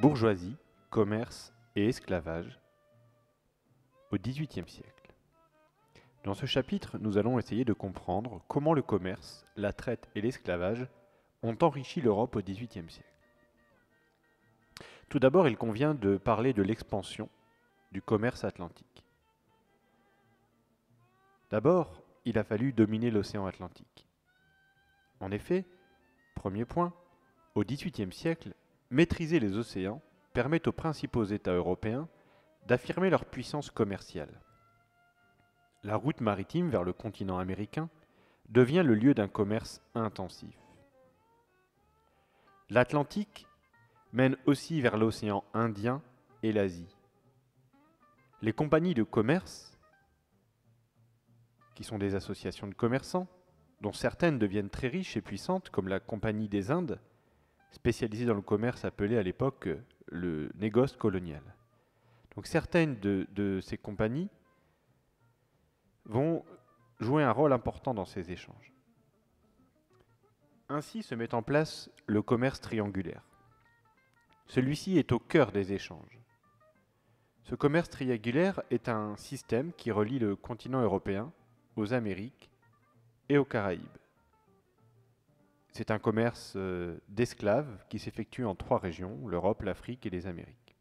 Bourgeoisie, commerce et esclavage au XVIIIe siècle. Dans ce chapitre, nous allons essayer de comprendre comment le commerce, la traite et l'esclavage ont enrichi l'Europe au XVIIIe siècle. Tout d'abord, il convient de parler de l'expansion du commerce atlantique. D'abord, il a fallu dominer l'océan Atlantique. En effet, premier point, au XVIIIe siècle, maîtriser les océans permet aux principaux États européens d'affirmer leur puissance commerciale. La route maritime vers le continent américain devient le lieu d'un commerce intensif. L'Atlantique mène aussi vers l'océan Indien et l'Asie. Les compagnies de commerce, qui sont des associations de commerçants, dont certaines deviennent très riches et puissantes, comme la Compagnie des Indes, spécialisée dans le commerce appelé à l'époque le négoce colonial. Donc certaines de ces compagnies vont jouer un rôle important dans ces échanges. Ainsi se met en place le commerce triangulaire. Celui-ci est au cœur des échanges. Ce commerce triangulaire est un système qui relie le continent européen aux Amériques et aux Caraïbes. C'est un commerce d'esclaves qui s'effectue en 3 régions, l'Europe, l'Afrique et les Amériques.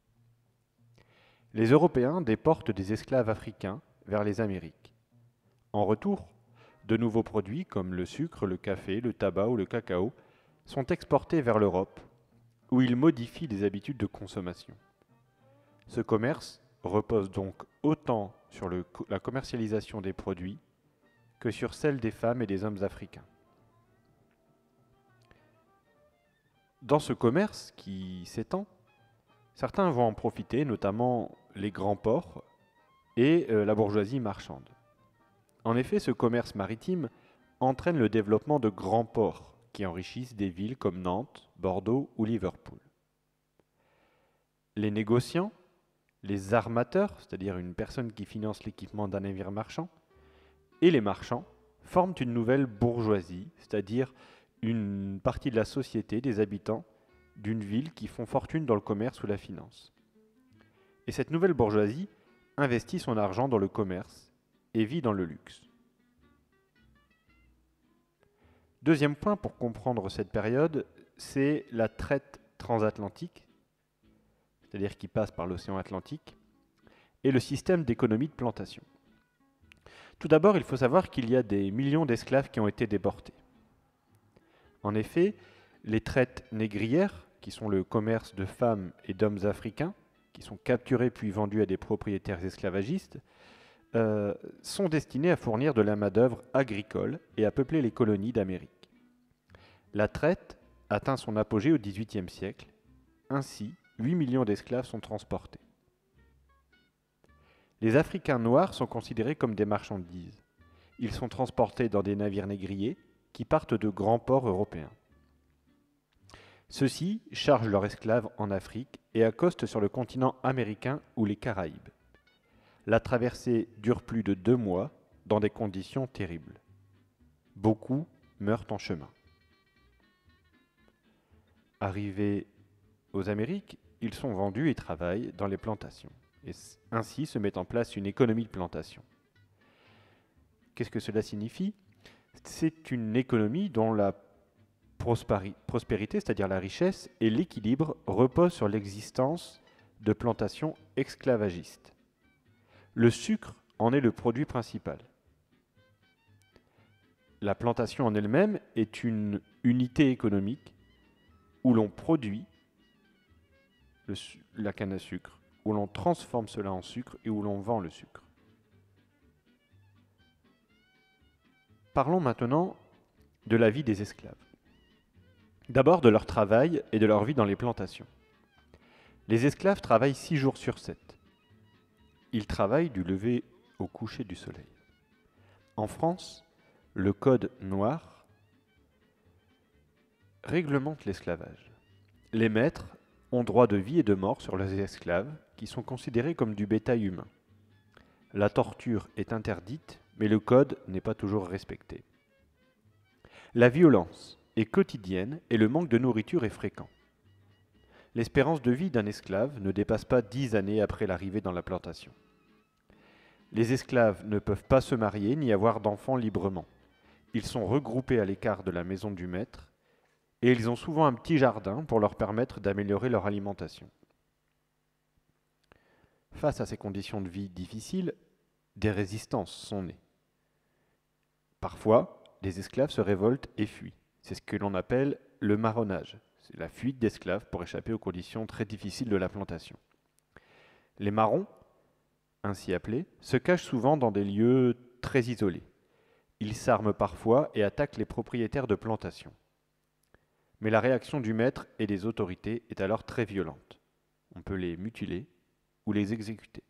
Les Européens déportent des esclaves africains vers les Amériques. En retour, de nouveaux produits comme le sucre, le café, le tabac ou le cacao sont exportés vers l'Europe, où ils modifient les habitudes de consommation. Ce commerce repose donc autant sur la commercialisation des produits que sur celle des femmes et des hommes africains. Dans ce commerce qui s'étend, certains vont en profiter, notamment les grands ports et la bourgeoisie marchande. En effet, ce commerce maritime entraîne le développement de grands ports qui enrichissent des villes comme Nantes, Bordeaux ou Liverpool. Les négociants, les armateurs, c'est-à-dire une personne qui finance l'équipement d'un navire marchand, et les marchands forment une nouvelle bourgeoisie, c'est-à-dire une partie de la société, des habitants d'une ville qui font fortune dans le commerce ou la finance. Et cette nouvelle bourgeoisie investit son argent dans le commerce et vit dans le luxe. Deuxième point pour comprendre cette période, c'est la traite transatlantique, c'est-à-dire qui passe par l'océan Atlantique, et le système d'économie de plantation. Tout d'abord, il faut savoir qu'il y a des millions d'esclaves qui ont été déportés. En effet, les traites négrières, qui sont le commerce de femmes et d'hommes africains, qui sont capturés puis vendus à des propriétaires esclavagistes, sont destinées à fournir de la main-d'œuvre agricole et à peupler les colonies d'Amérique. La traite atteint son apogée au XVIIIe siècle. Ainsi, 8 millions d'esclaves sont transportés. Les Africains noirs sont considérés comme des marchandises. Ils sont transportés dans des navires négriers qui partent de grands ports européens. Ceux-ci chargent leurs esclaves en Afrique et accostent sur le continent américain ou les Caraïbes. La traversée dure plus de 2 mois dans des conditions terribles. Beaucoup meurent en chemin. Arrivés aux Amériques, ils sont vendus et travaillent dans les plantations. Et ainsi se met en place une économie de plantation. Qu'est-ce que cela signifie ? C'est une économie dont la prospérité, c'est-à-dire la richesse, et l'équilibre reposent sur l'existence de plantations esclavagistes. Le sucre en est le produit principal. La plantation en elle-même est une unité économique où l'on produit la canne à sucre, où l'on transforme cela en sucre et où l'on vend le sucre. Parlons maintenant de la vie des esclaves. D'abord de leur travail et de leur vie dans les plantations. Les esclaves travaillent 6 jours sur 7. Ils travaillent du lever au coucher du soleil. En France, le Code noir réglemente l'esclavage. Les maîtres ont droit de vie et de mort sur leurs esclaves, qui sont considérés comme du bétail humain. La torture est interdite, mais le code n'est pas toujours respecté. La violence est quotidienne et le manque de nourriture est fréquent. L'espérance de vie d'un esclave ne dépasse pas 10 années après l'arrivée dans la plantation. Les esclaves ne peuvent pas se marier ni avoir d'enfants librement. Ils sont regroupés à l'écart de la maison du maître et ils ont souvent un petit jardin pour leur permettre d'améliorer leur alimentation. Face à ces conditions de vie difficiles, des résistances sont nées. Parfois, les esclaves se révoltent et fuient. C'est ce que l'on appelle le marronnage. C'est la fuite d'esclaves pour échapper aux conditions très difficiles de la plantation. Les marrons, ainsi appelés, se cachent souvent dans des lieux très isolés. Ils s'arment parfois et attaquent les propriétaires de plantations. Mais la réaction du maître et des autorités est alors très violente. On peut les mutiler ou les exécuter.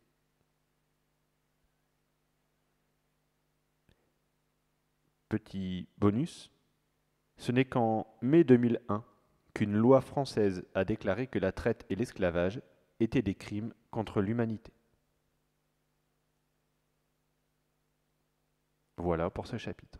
Petit bonus, ce n'est qu'en mai 2001 qu'une loi française a déclaré que la traite et l'esclavage étaient des crimes contre l'humanité. Voilà pour ce chapitre.